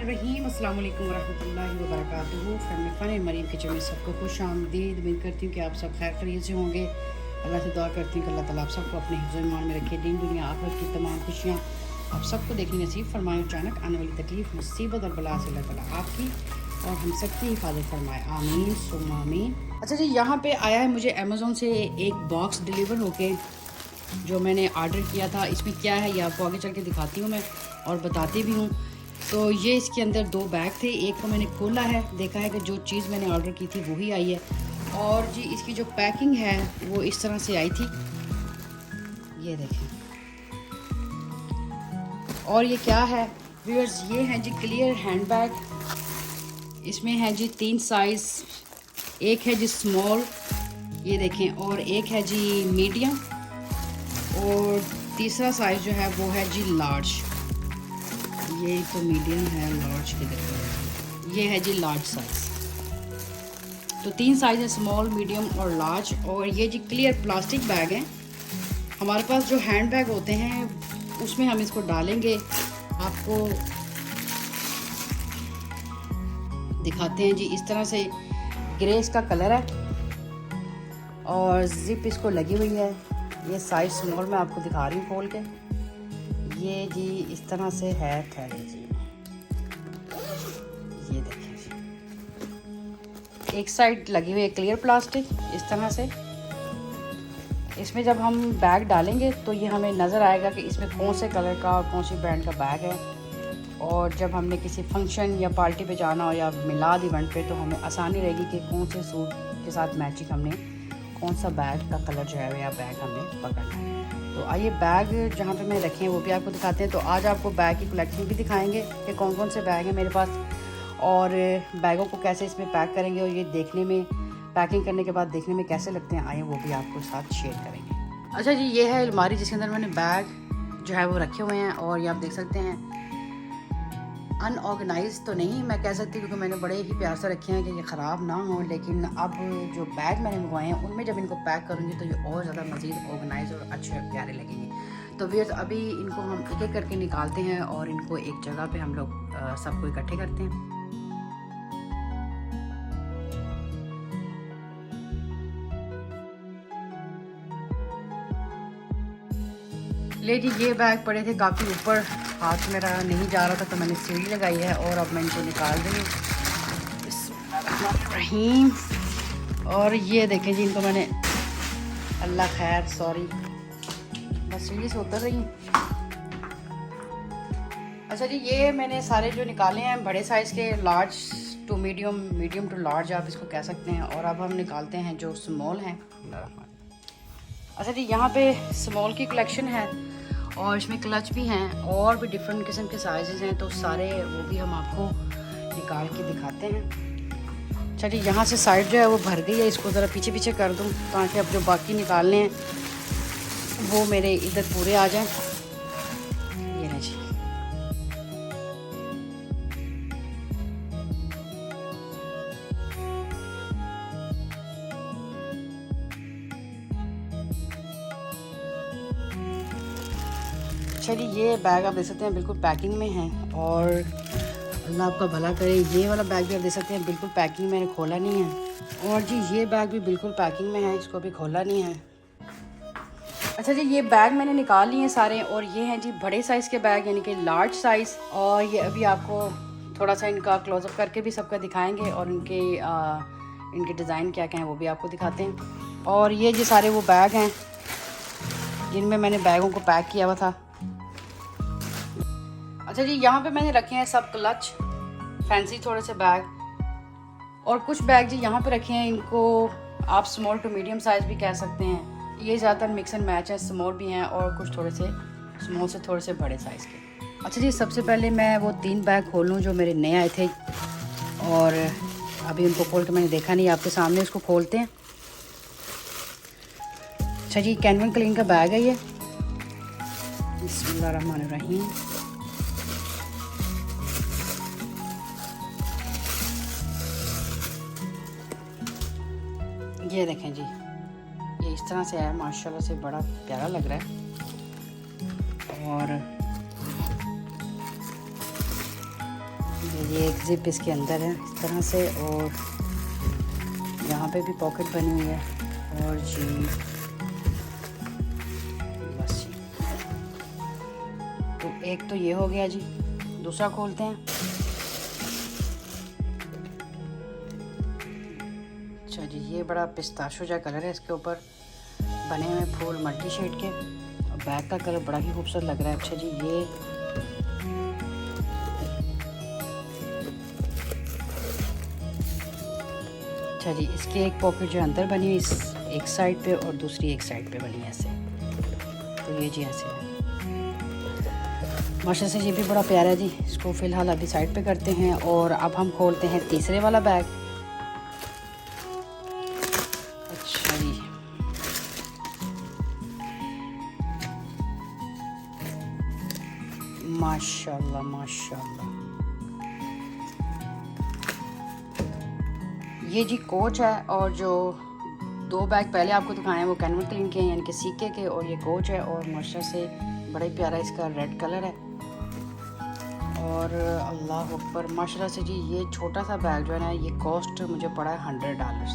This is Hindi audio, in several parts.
बिस्मिल्लाहिर्रहमानिर्रहीम अस्सलाम वालेकुम वरहमतुल्लाहि वबरकातुहू। Family fun and Mariam kitchen में सबको खुश आमदीद। उम्मीद करती हूँ कि आप सब खैर खैरियत से होंगे। अल्लाह से दुआ करती हूँ कि अल्लाह ताला आप सबको अपने हिफ्ज़ ईमान में रखे, दीन दुनिया आखिरत की तमाम खुशियाँ आप सबको देखनी नसीब फरमाए। अचानक आने वाली तकलीफ़ मुसीबत और बला से अल्लाह ताला आपकी और हम सबकी हिफाजत फरमाए, आमीन सुम्मा आमीन। अच्छा जी, यहाँ पे आया है मुझे अमेज़ोन से एक बॉक्स डिलीवर होके जो मैंने ऑर्डर किया था। इसमें क्या है ये आपको आगे चल के दिखाती हूँ मैं और बताती भी हूँ। तो ये इसके अंदर 2 बैग थे, एक को मैंने खोला है, देखा है कि जो चीज़ मैंने ऑर्डर की थी वही आई है। और जी इसकी जो पैकिंग है वो इस तरह से आई थी, ये देखें। और ये क्या है व्यूअर्स, ये है जी क्लियर हैंड बैग। इसमें है जी 3 साइज़, एक है जी स्मॉल, ये देखें, और एक है जी मीडियम, और तीसरा साइज़ जो है वो है जी लार्ज। ये तो मीडियम है, लार्ज की तरह ये है जी लार्ज साइज़। तो 3 साइज़ है, स्मॉल, मीडियम और लार्ज। और ये जी क्लियर प्लास्टिक बैग है। हमारे पास जो हैंड बैग होते हैं उसमें हम इसको डालेंगे, आपको दिखाते हैं जी। इस तरह से ग्रे इसका कलर है और जिप इसको लगी हुई है। ये साइज स्मॉल मैं आपको दिखा रही हूँ खोल के। ये जी इस तरह से है, ठहरे जी, ये देखिए जी, एक साइड लगी हुई है क्लियर प्लास्टिक इस तरह से। इसमें जब हम बैग डालेंगे तो ये हमें नज़र आएगा कि इसमें कौन से कलर का और कौन सी ब्रांड का बैग है। और जब हमने किसी फंक्शन या पार्टी पे जाना हो या मिलाद इवेंट पे तो हमें आसानी रहेगी कि कौन से सूट के साथ मैचिंग हमने कौन सा बैग का कलर जो है या बैग हमने पकड़ना है। तो आइए बैग जहाँ पे मैं रखे हैं वो भी आपको दिखाते हैं। तो आज आपको बैग की कलेक्शन भी दिखाएंगे कि कौन कौन से बैग हैं मेरे पास और बैगों को कैसे इसमें पैक करेंगे और ये देखने में, पैकिंग करने के बाद देखने में कैसे लगते हैं, आइए वो भी आपको साथ शेयर करेंगे। अच्छा जी, ये है अलमारी जिसके अंदर मैंने बैग जो है वो रखे हुए हैं और ये आप देख सकते हैं अनऑर्गेनाइज तो नहीं मैं कह सकती क्योंकि मैंने बड़े ही प्यार से रखे हैं कि ये ख़राब ना हो। लेकिन अब जो बैग मैंने मंगवाए हैं उनमें जब इनको पैक करूँगी तो ये और ज़्यादा मज़ीद ऑर्गेनाइज और अच्छे और प्यारे लगेंगे। तो फिर अभी इनको हम एक एक करके निकालते हैं और इनको एक जगह पे हम लोग सबको इकट्ठे करते हैं। ले जी, ये बैग पड़े थे काफ़ी ऊपर, हाथ मेरा नहीं जा रहा था तो मैंने सीढ़ी लगाई है और अब मैं इनको निकाल रही हूँ। बिस्मिल्लाहिर्रहमानिर्रहीम। और ये देखें जी, इनको मैंने, अल्लाह खैर, सॉरी, बस सीढ़ी से उतर रही हूँ। अच्छा जी, ये मैंने सारे जो निकाले हैं बड़े साइज़ के, large to medium, medium to large आप इसको कह सकते हैं। और अब हम निकालते हैं जो स्मॉल हैं। अच्छा जी, यहाँ पे स्मॉल की कलेक्शन है और इसमें क्लच भी हैं और भी डिफरेंट किस्म के साइज़ हैं, तो सारे वो भी हम आपको निकाल के दिखाते हैं। अच्छा जी, यहाँ से साइड जो है वो भर गई है, इसको ज़रा पीछे पीछे कर दूँ ताकि अब जो बाकी निकालने हैं वो मेरे इधर पूरे आ जाएं। ये है जी, चलिए ये बैग आप देख सकते हैं बिल्कुल पैकिंग में है और अल्लाह आपका भला करे। ये वाला बैग भी आप देख सकते हैं बिल्कुल पैकिंग, मैंने खोला नहीं है। और जी ये बैग भी बिल्कुल पैकिंग में है, इसको भी खोला नहीं है। अच्छा जी, ये बैग मैंने निकाल लिए हैं सारे और ये हैं जी बड़े साइज़ के बैग यानी कि लार्ज साइज़। और ये अभी आपको थोड़ा सा इनका क्लोजअप करके भी सबका दिखाएंगे और इनके डिज़ाइन क्या क्या हैं वो भी आपको दिखाते हैं। और ये जी सारे वो बैग हैं जिनमें मैंने बैगों को पैक किया हुआ था। अच्छा जी, यहाँ पे मैंने रखे हैं सब क्लच, फैंसी थोड़े से बैग, और कुछ बैग जी यहाँ पे रखे हैं, इनको आप स्मॉल टू मीडियम साइज़ भी कह सकते हैं। ये ज़्यादातर मिक्स एंड मैच है, स्मॉल भी हैं और कुछ थोड़े से स्मॉल से थोड़े से बड़े साइज़ के। अच्छा जी, सबसे पहले मैं वो 3 बैग खोलूँ जो मेरे नए आए थे और अभी उनको खोल के मैंने देखा नहीं, आपके सामने इसको खोलते हैं। अच्छा जी, कैनवन क्लीन का बैग है ये। बिस्मिल्लाहिर्रहमानिर्रहीम। ये देखें जी, ये इस तरह से है, माशाल्लाह से बड़ा प्यारा लग रहा है। और ये एक जिप इसके अंदर है इस तरह से, और यहाँ पे भी पॉकेट बनी हुई है। और जी बस जी, तो एक तो ये हो गया जी। दूसरा खोलते हैं। अच्छा जी, ये बड़ा पिस्ताशो जा कलर है, इसके ऊपर बने हुए फूल मल्टी शेड के, और बैक का कलर बड़ा ही खूबसूरत लग रहा है। अच्छा जी, ये अच्छा जी, इसके एक पॉकेट जो अंदर बनी हुई इस एक साइड पे और दूसरी एक साइड पे बनी है ऐसे। तो ये जी ऐसे है माशा से, ये भी बड़ा प्यारा है जी। इसको फ़िलहाल अभी साइड पे करते हैं और अब हम खोलते हैं तीसरे वाला बैग। अच्छा जी, माशाल्लाह माशाल्लाह। ये जी कोच है, और जो दो बैग पहले आपको दिखाए हैं वो कैनवन क्लीन के हैं, यानी कि सीके के, और ये कोच है। और माशा से बड़ा ही प्यारा इसका रेड कलर है। और अल्लाह अकबर, माशाल्लाह से जी, ये छोटा सा बैग जो है ना, ये कॉस्ट मुझे पड़ा है $100।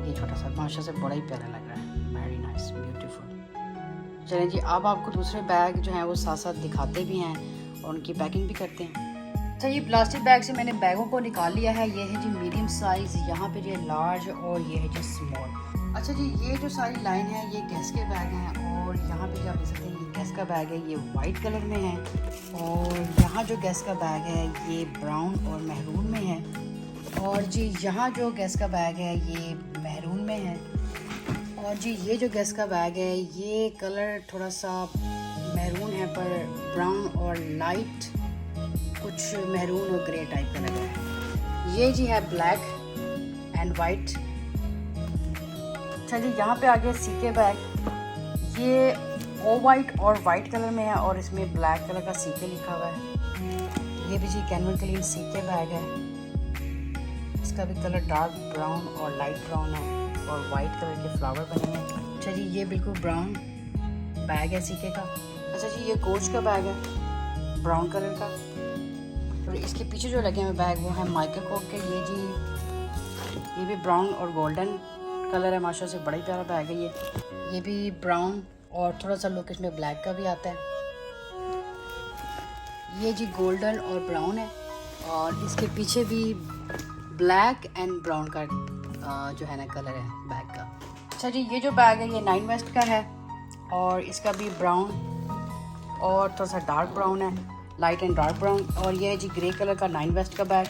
ये छोटा सा माशाल्लाह से बड़ा ही प्यारा लग रहा है, वेरी नाइस ब्यूटीफुल। चलें जी, अब आपको दूसरे बैग जो हैं वो साथ साथ दिखाते भी हैं और उनकी पैकिंग भी करते हैं। अच्छा, ये प्लास्टिक बैग से मैंने बैगों को निकाल लिया है। ये है जी मीडियम साइज़, यहाँ पे जो लार्ज, और ये है जी स्मॉल। अच्छा जी, ये जो सारी लाइन है ये गैस के बैग हैं, और यहाँ पे जो आप देख सकते हैं ये गैस का बैग है, ये वाइट कलर में है। और यहाँ जो गैस का बैग है ये ब्राउन और महरून में है। और जी यहाँ जो गैस का बैग है ये महरून में है। और जी ये जो गैस का बैग है ये कलर थोड़ा सा महरून है, पर ब्राउन और लाइट कुछ महरून और ग्रे टाइप का लगा है। ये जी है ब्लैक एंड वाइट। अच्छा जी, यहाँ पे आ गया सीके बैग। ये ओ वाइट और वाइट कलर में है, और इसमें ब्लैक कलर का सीके लिखा हुआ है। ये भी जी कैनवन क्लीन सीके बैग है। इसका भी कलर डार्क ब्राउन और लाइट ब्राउन है, और वाइट कलर के फ्लावर बने हैं। अच्छा जी, ये बिल्कुल ब्राउन बैग है सीके का। अच्छा जी, ये कोच का बैग है ब्राउन कलर का। और इसके पीछे जो लगे हुए बैग वो है माइकल कोक के। ये जी, ये भी ब्राउन और गोल्डन कलर है, माशाल्लाह से बड़ा ही प्यारा बैग है ये भी ब्राउन, और थोड़ा सा लुक इसमें ब्लैक का भी आता है। ये जी गोल्डन और ब्राउन है, और इसके पीछे भी ब्लैक एंड ब्राउन का जो है ना कलर है बैग का। अच्छा जी, ये जो बैग है ये 9 वेस्ट का है, और इसका भी ब्राउन और थोड़ा सा डार्क ब्राउन है, लाइट एंड डार्क ब्राउन। और ये है जी ग्रे कलर का 9 वेस्ट का बैग।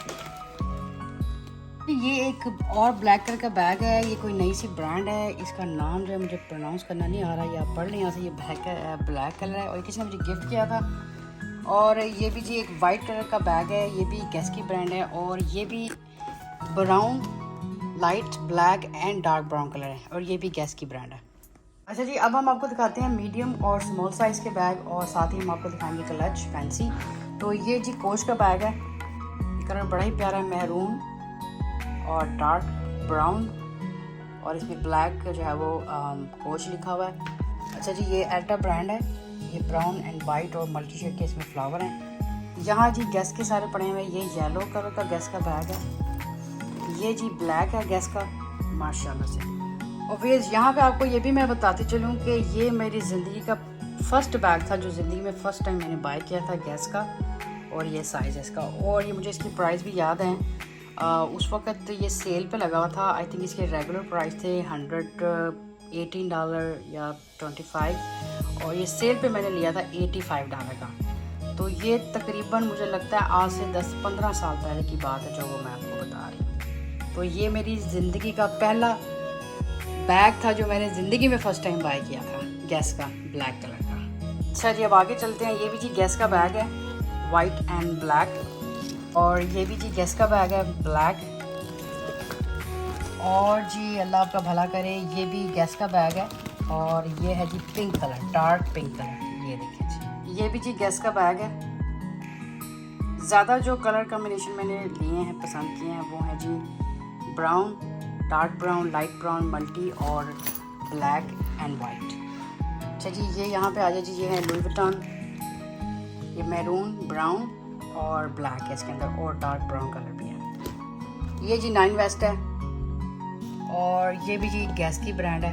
ये एक और ब्लैक कलर का बैग है, ये कोई नई सी ब्रांड है, इसका नाम जो है मुझे प्रोनाउंस करना नहीं आ रहा, ये आप पढ़ लें यहाँ से। ये ब्लैक कलर है, और किसी ने मुझे गिफ्ट किया था। और ये भी जी एक वाइट कलर का बैग है, ये भी गैस की ब्रांड है, और ये भी brown, light black and dark brown colour है, और ये भी गैस की ब्रांड है। अच्छा जी, अब हम आपको दिखाते हैं मीडियम और स्मॉल साइज़ के बैग, और साथ ही हम आपको दिखाएंगे क्लच फैंसी। तो ये जी कोच का बैग है, कलर बड़ा ही प्यारा है, महरून और डार्क ब्राउन, और इसमें ब्लैक जो है वो कोच लिखा हुआ है। अच्छा जी, ये एल्टा ब्रांड है, ये ब्राउन एंड वाइट और मल्टी शेड के इसमें फ्लावर हैं। यहाँ जी गैस के सारे पड़े हुए, ये येलो कलर का गैस का बैग है, ये जी ब्लैक है गैस का, माशाल्लाह से। और फिर यहाँ पे आपको ये भी मैं बताती चलूँ कि ये मेरी ज़िंदगी का फर्स्ट बैग था जो ज़िंदगी में फ़र्स्ट टाइम मैंने बाय किया था गैस का, और ये साइज़ है इसका, और ये मुझे इसकी प्राइस भी याद है। उस वक़्त ये सेल पे लगा हुआ था। आई थिंक इसके रेगुलर प्राइस थे $118 या 25, और ये सेल पे मैंने लिया था $85 का। तो ये तकरीबन मुझे लगता है आज से 10-15 साल पहले की बात है जो वो मैं आपको बता रही हूँ। तो ये मेरी ज़िंदगी का पहला बैग था जो मैंने ज़िंदगी में फ़र्स्ट टाइम बाय किया था, गैस का, ब्लैक कलर का। अच्छा जी, अब आगे चलते हैं। ये भी जी गैस का बैग है, वाइट एंड ब्लैक, और ये भी जी गैस का बैग है, ब्लैक। और जी अल्लाह आपका भला करे, ये भी गैस का बैग है, और ये है जी pink colour, dark pink colour, ये देखिए जी, ये भी जी गैस का बैग है। ज़्यादा जो कलर कॉम्बिनेशन मैंने लिए हैं, पसंद किए हैं, वो है जी brown, dark brown, light brown, multi, और ब्लैक एंड वाइट। अच्छा जी, ये यहाँ पे आ जाए जी, ये है लुई विटॉन, ये मैरून, ब्राउन और ब्लैक है इसके अंदर और डार्क ब्राउन कलर भी है। ये जी 9 वेस्ट है और ये भी जी गैस की ब्रांड है।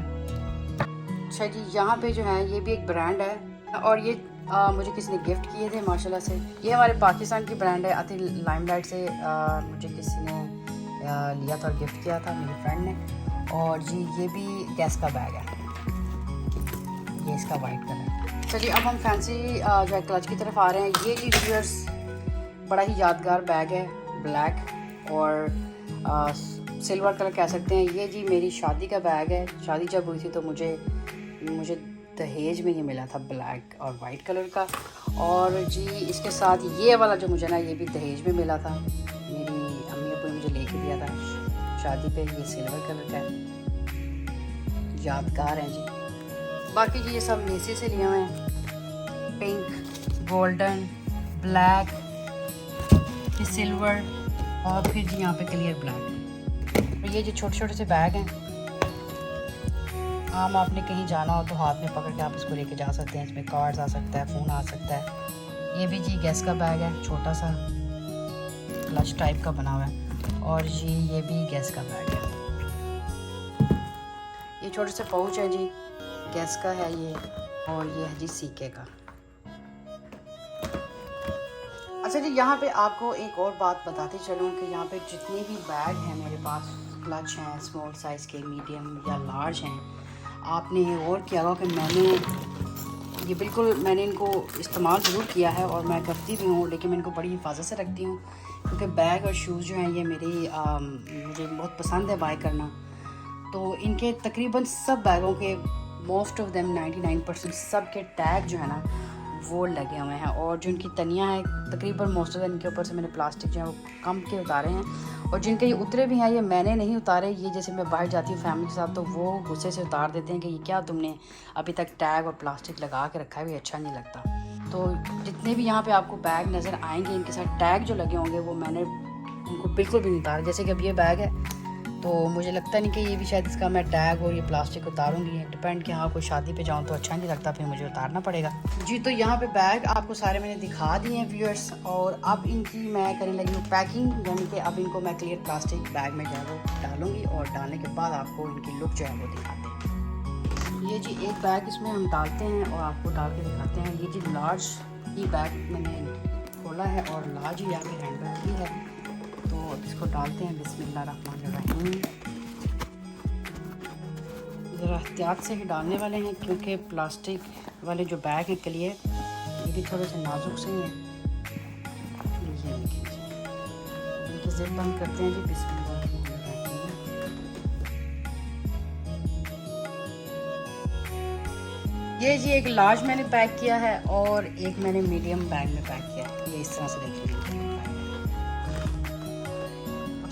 अच्छा जी, यहाँ पे जो है ये भी एक ब्रांड है और ये मुझे किसी ने गिफ्ट किए थे माशाल्लाह से। ये हमारे पाकिस्तान की ब्रांड है, आती लाइमलाइट से मुझे किसी ने लिया था और गिफ्ट किया था मेरी फ्रेंड ने। और जी ये भी गैस का बैग है, ये इसका वाइट कलर। चलिए अब हम फैंसी जो है क्लच की तरफ आ रहे हैं। ये जी व्यूअर्स बड़ा ही यादगार बैग है, ब्लैक और सिल्वर कलर कह सकते हैं। ये जी मेरी शादी का बैग है। शादी जब हुई थी तो मुझे दहेज में ये मिला था, ब्लैक और वाइट कलर का। और जी इसके साथ ये वाला जो मुझे ना ये भी दहेज में मिला था, मेरी अम्मी अब्बू ने मुझे लेके दिया था शादी पे। ये सिल्वर कलर का है, यादगार है जी। बाकी जी ये सब मेसी से लिए हुए हैं, पिंक, गोल्डन, ब्लैक, फिर सिल्वर और फिर जी यहाँ पे क्लियर ब्लैक। और ये जो छोटे छोटे से बैग हैं, आम आपने कहीं जाना हो तो हाथ में पकड़ के आप इसको लेके जा सकते हैं। इसमें कार्ड्स आ सकता है, फ़ोन आ सकता है। ये भी जी गैस का बैग है, छोटा सा क्लच टाइप का बना हुआ है। और जी ये भी गैस का बैग है। ये छोटे से पाउच है जी, गैस का है ये। और ये है जी सीके का। अच्छा जी, यहाँ पे आपको एक और बात बताती चलूँ कि यहाँ पे जितने भी बैग हैं मेरे पास, क्लच हैं, स्मॉल साइज़ के, मीडियम या लार्ज हैं, आपने और किया होगा कि मैंने इनको इस्तेमाल ज़रूर किया है और मैं करती भी हूँ, लेकिन मैं इनको बड़ी हिफाजत से रखती हूँ क्योंकि बैग और शूज़ जो हैं ये मुझे बहुत पसंद है बाय करना। तो इनके तकरीबन सब बैगों के मोस्ट ऑफ देम 99% सब के टैग जो है ना वो लगे हुए हैं। और जो इनकी तनियाँ हैं तकरीबन मोस्ट ऑफ इनके ऊपर से मैंने प्लास्टिक जो है वो कम के उतारे हैं। और जिनके ये उतरे भी हैं ये मैंने नहीं उतारे। ये जैसे मैं बाहर जाती हूँ फैमिली के साथ तो वो गुस्से से उतार देते हैं कि ये क्या तुमने अभी तक टैग और प्लास्टिक लगा के रखा है, भी अच्छा नहीं लगता। तो जितने भी यहाँ पे आपको बैग नज़र आएंगे इनके साथ टैग जो लगे होंगे वो मैंने उनको बिल्कुल भी नहीं उतारा। जैसे कि अब ये बैग है तो मुझे लगता नहीं कि ये भी शायद इसका मैं टैग और ये प्लास्टिक उतारूंगी। डिपेंड कि हाँ कोई शादी पे जाऊँ तो अच्छा नहीं लगता, फिर मुझे उतारना पड़ेगा जी। तो यहाँ पे बैग आपको सारे मैंने दिखा दिए हैं व्यूअर्स। और अब इनकी मैं करने लगी हूँ पैकिंग, यानी कि अब इनको मैं क्लियर प्लास्टिक बैग में जो है वो डालूंगी और डालने के बाद आपको इनकी लुक जो है वो दिखाते हैं। ये जी एक बैग इसमें हम डालते हैं और आपको डाल के दिखाते हैं। ये जी लार्ज ही बैग मैंने खोला है और लार्ज ही यहाँ पे हैंड बैग भी है। तो इसको डालते हैं, बिस्मिल्लाहिर्रहमानिर्रहीम। ज़रा एहतियात से ही डालने वाले हैं क्योंकि प्लास्टिक वाले जो बैग हैं क्लियर, ये भी थोड़े से नाजुक से ही हैं। ये देखिए जी, इनकी ज़िप बंद करते हैं जी, बिस्मिल्लाहिर्रहमानिर्रहीम। ये जी एक लार्ज मैंने पैक किया है और एक मैंने मीडियम बैग में पैक किया है। ये इस तरह से देखिए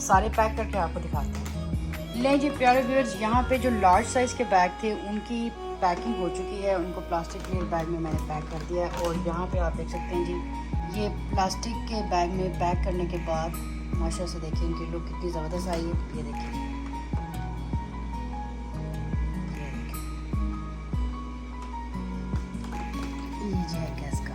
सारे पैक करके आपको दिखाते हैं। ले जी प्यारे व्यूअर्स, यहाँ पे जो लार्ज साइज़ के बैग थे उनकी पैकिंग हो चुकी है, उनको प्लास्टिक क्लियर बैग में मैंने पैक कर दिया है। और यहाँ पे आप देख सकते हैं जी, ये प्लास्टिक के बैग में पैक करने के बाद माशाल्लाह से देखिए इनकी लुक कितनी ज़बरदस्त आई है। ये देखिए, ये जी है गैस का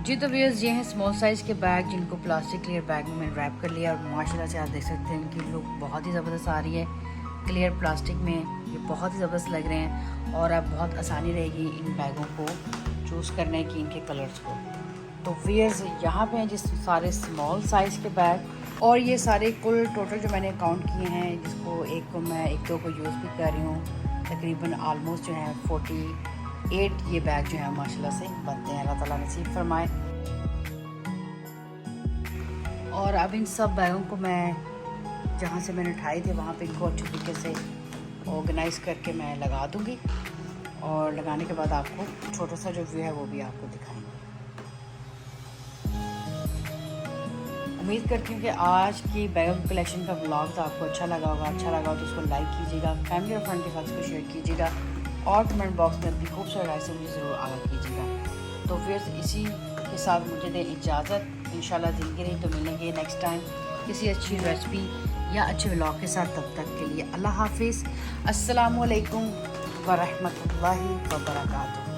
जी। तो व्यूअर्स ये हैं स्मॉल साइज़ के बैग जिनको प्लास्टिक क्लियर बैग में मैंने रैप कर लिया और माशाल्लाह से आप देख सकते हैं इनकी लुक बहुत ही ज़बरदस्त आ रही है। क्लियर प्लास्टिक में ये बहुत ही ज़बरदस्त लग रहे हैं और अब बहुत आसानी रहेगी इन बैगों को चूज़ करने की, इनके कलर्स को। तो व्यूअर्स यहाँ पे हैं जिस सारे स्मॉल साइज़ के बैग और ये सारे कुल टोटल जो मैंने काउंट किए हैं, जिसको एक को मैं एक दो को यूज़ भी कर रही हूँ, तकरीबन आलमोस्ट जो है 48 ये बैग जो है माशाल्लाह से बनते हैं। अल्लाह ताला नसीब फरमाए। और अब इन सब बैगों को मैं जहाँ से मैंने उठाए थे वहाँ पे इनको अच्छे तरीके से ऑर्गेनाइज करके मैं लगा दूँगी और लगाने के बाद आपको छोटा सा जो व्यू है वो भी आपको दिखाएंगे। उम्मीद करती हूँ कि आज की बैग कलेक्शन का व्लॉग तो आपको अच्छा लगा होगा। अच्छा लगा तो उसको लाइक कीजिएगा, फैमिली और फ्रेंड के साथ इसको शेयर कीजिएगा और कमेंट बॉक्स में अपनी खूबसूरत राय से मुझे ज़रूर आगाह कीजिएगा। तो फिर इसी के साथ मुझे दें इजाज़त। इंशाल्लाह ज़िंदगी रही तो मिलेंगे नेक्स्ट टाइम किसी अच्छी रेसिपी या अच्छे व्लॉग के साथ। तब तक के लिए अल्लाह हाफिज़। अस्सलामु अलैकुम व रहमतुल्लाहि व बरकातुहू।